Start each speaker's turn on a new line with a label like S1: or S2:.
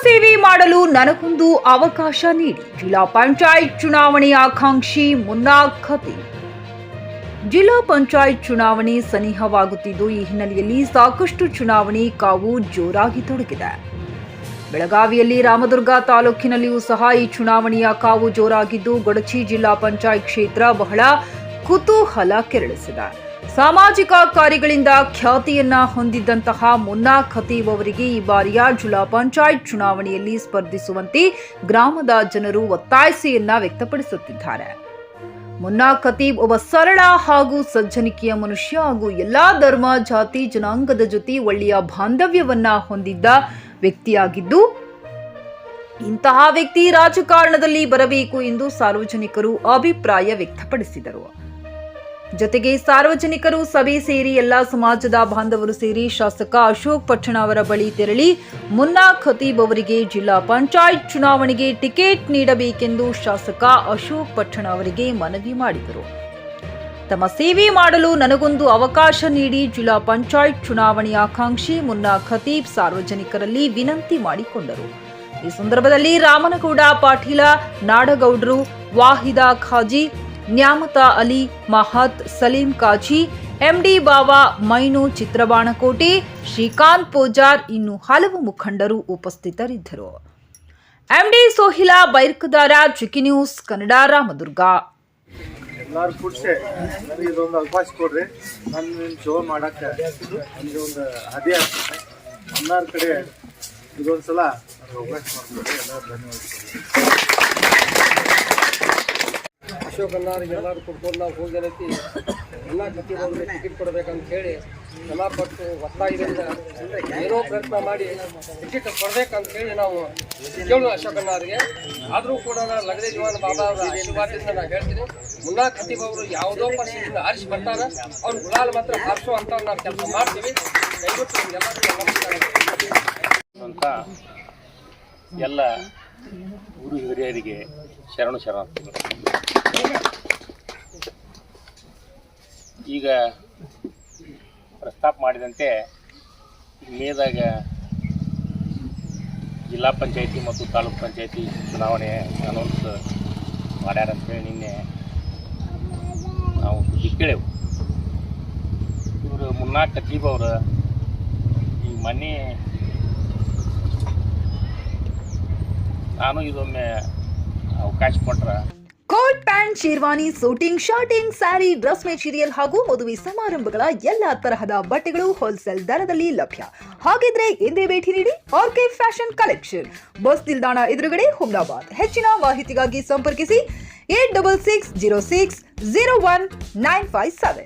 S1: ಸೇವೆ ಮಾಡಲು ನನಗೊಂದು ಅವಕಾಶ ನೀಡಿ. ಜಿಲ್ಲಾ ಪಂಚಾಯತ್ ಚುನಾವಣೆ ಆಕಾಂಕ್ಷಿ ಮುನ್ನಾ ಖತೀಬ್. ಜಿಲ್ಲಾ ಪಂಚಾಯತ್ ಚುನಾವಣೆ ಸನಿಹವಾಗುತ್ತಿದ್ದು, ಈ ಹಿನ್ನೆಲೆಯಲ್ಲಿ ಸಾಕಷ್ಟು ಚುನಾವಣೆ ಕಾವು ಜೋರಾಗಿ ತೊಡಗಿದೆ. ಬೆಳಗಾವಿಯಲ್ಲಿ ರಾಮದುರ್ಗ ತಾಲೂಕಿನಲ್ಲಿಯೂ ಸಹ ಈ ಚುನಾವಣೆಯ ಕಾವು ಜೋರಾಗಿದ್ದು, ಗೊಡಚಿ ಜಿಲ್ಲಾ ಪಂಚಾಯತ್ ಕ್ಷೇತ್ರ ಬಹಳ ಕುತೂಹಲ ಕೆರಳಿಸಿದೆ. ಸಾಮಾಜಿಕ ಕಾರ್ಯಗಳಿಂದ ಖ್ಯಾತಿಯನ್ನ ಹೊಂದಿದ್ದಂತಹ ಮುನ್ನಾ ಖತೀಬ್ ಅವರಿಗೆ ಈ ಬಾರಿಯ ಜಿಲ್ಲಾ ಪಂಚಾಯತ್ ಚುನಾವಣೆಯಲ್ಲಿ ಸ್ಪರ್ಧಿಸುವಂತೆ ಗ್ರಾಮದ ಜನರು ಒತ್ತಾಸೆಯನ್ನ ವ್ಯಕ್ತಪಡಿಸುತ್ತಿದ್ದಾರೆ. ಮುನ್ನಾ ಖತೀಬ್ ಒಬ್ಬ ಸರಳ ಹಾಗೂ ಸಜ್ಜನಿಕೆಯ ಮನುಷ್ಯ ಹಾಗೂ ಎಲ್ಲಾ ಧರ್ಮ, ಜಾತಿ, ಜನಾಂಗದ ಜೊತೆ ಒಳ್ಳೆಯ ಬಾಂಧವ್ಯವನ್ನ ಹೊಂದಿದ್ದ ವ್ಯಕ್ತಿಯಾಗಿದ್ದು, ಇಂತಹ ವ್ಯಕ್ತಿ ರಾಜಕಾರಣದಲ್ಲಿ ಬರಬೇಕು ಎಂದು ಸಾರ್ವಜನಿಕರು ಅಭಿಪ್ರಾಯ ವ್ಯಕ್ತಪಡಿಸಿದರು. ಜೊತೆಗೆ ಸಾರ್ವಜನಿಕರು ಸಭೆ ಸೇರಿ ಎಲ್ಲಾ ಸಮಾಜದ ಬಾಂಧವರು ಸೇರಿ ಶಾಸಕ ಅಶೋಕ್ ಪಟ್ಟಣ ಅವರ ಬಳಿ ತೆರಳಿ ಮುನ್ನಾ ಖತೀಬ್ ಅವರಿಗೆ ಜಿಲ್ಲಾ ಪಂಚಾಯತ್ ಚುನಾವಣೆಗೆ ಟಿಕೆಟ್ ನೀಡಬೇಕೆಂದು ಶಾಸಕ ಅಶೋಕ್ ಪಟ್ಟಣ ಅವರಿಗೆ ಮನವಿ ಮಾಡಿದರು. ತಮ್ಮ ಸೇವೆ ಮಾಡಲು ನನಗೊಂದು ಅವಕಾಶ ನೀಡಿ ಜಿಲ್ಲಾ ಪಂಚಾಯತ್ ಚುನಾವಣೆ ಆಕಾಂಕ್ಷಿ ಮುನ್ನಾ ಖತೀಬ್ ಸಾರ್ವಜನಿಕರಲ್ಲಿ ವಿನಂತಿ ಮಾಡಿಕೊಂಡರು. ಈ ಸಂದರ್ಭದಲ್ಲಿ ರಾಮನಗೌಡ ಪಾಟೀಲ, ನಾಡಗೌಡರು, ವಾಹಿದಾ ಖಾಜಿ, ನ್ಯಾಮತ ಅಲಿ, ಮಹತ್, ಸಲೀಂ ಕಾಜಿ, ಎಂಡಿ ಬಾವಾ, ಮೈನು ಚಿತ್ರಬಾಣಕೋಟೆ, ಶ್ರೀಕಾಂತ್ ಪೂಜಾರ್ ಇನ್ನು ಹಲವು ಮುಖಂಡರು ಉಪಸ್ಥಿತರಿದ್ದರು. ಎಂಡಿ ಸೋಹಿಲಾ ಬೈರ್ಕದಾರ, ಜಿಕಿ ನ್ಯೂಸ್ ಕನ್ನಡ, ರಾಮದುರ್ಗ.
S2: ಎಲ್ಲರೂ ಕೂಡಿಸಿ ನನಗೆ ಇದೊಂದು ಅವಕಾಶ ಕೊಡ್ರಿ. ನಾನು ನಿಮ್ಮ ಶೋ ಮಾಡೋಕ್ಕೆ ನನಗೆ ಒಂದು ಅದೇ ಆಗ್ತದೆ. ಎಲ್ಲರ ಕಡೆ ಇದೊಂದು ಸಲ ಅವಕಾಶ ಮಾಡಿಕೊಡ್ರಿ. ಎಲ್ಲರೂ ಧನ್ಯವಾದ.
S3: ಅಶೋಕ್ ಅನ್ನಾರಿಗೆ ಎಲ್ಲರೂ ಕೊಡ್ಕೊಂಡು ನಾವು ಹೋಗಿರತ್ತಿ ಎಲ್ಲ ಖತೀಬ್ ಟಿಕೆಟ್ ಕೊಡಬೇಕಂತ ಹೇಳಿ ಎಲ್ಲ ಪಟ್ಟು ಒತ್ತಾಯದಿಂದ ಏನೋ ಪ್ರಯತ್ನ ಮಾಡಿ ಟಿಕೆಟ್ ಕೊಡಬೇಕಂತ ಹೇಳಿ ನಾವು ಕೇಳೋಣ ಅಶೋಕ್ ಅನ್ನಾರಿಗೆ. ಆದರೂ ಕೂಡ ನಾನು ಲಗಡೆ ಜೀವನ ಬಾಬಾ ಅವರ ಆಶೀರ್ವಾದದಿಂದ ನಾನು ಹೇಳ್ತೀನಿ, ಮುನ್ನಾ ಖತೀಬ್ ಅವರು ಯಾವುದೋ ಪರಿಸ್ಥಿತಿಯಿಂದ ಆರಿಸಿ ಬರ್ತಾರೆ, ಅವ್ರು ಗುಲಾಲ್ ಮಾತ್ರ ಹಾರಿಸುವಂತ ನಾವು ಕೆಲಸ ಮಾಡ್ತೀವಿ. ದಯವಿಟ್ಟು
S4: ಅಂತ ಎಲ್ಲ ಗುರು ಹಿರಿಯರಿಗೆ ಶರಣು ಶರಣಾರ್ಥಿಗಳು. ಈಗ ಪ್ರಸ್ತಾಪ ಮಾಡಿದಂತೆ ಮೇದಾಗ ಜಿಲ್ಲಾ ಪಂಚಾಯತಿ ಮತ್ತು ತಾಲೂಕು ಪಂಚಾಯತಿ ಚುನಾವಣೆ ಅನೌನ್ಸ್ ಮಾಡ್ಯಾರಂತೇಳಿ ನಿನ್ನೆ ನಾವು ಸುದ್ದಿ ಕೇಳೇವು. ಇವರು ಮುನ್ನಾ ಖತೀಬ್ ಅವರು ಈ ಮೊನ್ನೆ ನಾನು ಇದೊಮ್ಮೆ ಅವಕಾಶ ಕೊಟ್ರೆ
S1: coat pant, sherwani, suiting, shirting, sari, dress material ಹಾಗೂ ಮದುವೆ ಸಮಾರಂಭಗಳ ಎಲ್ಲಾ ತರಹದ ಬಟ್ಟೆಗಳು ಹೋಲ್ಸೇಲ್ ದರದಲ್ಲಿ ಲಭ್ಯ. ಹಾಗಿದ್ರೆ ಎಂದೇ ಭೇಟಿ ನೀಡಿ ಆರ್ಕೆ ಫ್ಯಾಷನ್ ಕಲೆಕ್ಷನ್, ಬಸ್ ನಿಲ್ದಾಣ ಎದುರುಗಡೆ, ಹುಮ್ನಾಬಾದ್. ಹೆಚ್ಚಿನ ಮಾಹಿತಿಗಾಗಿ ಸಂಪರ್ಕಿಸಿ 8660601957.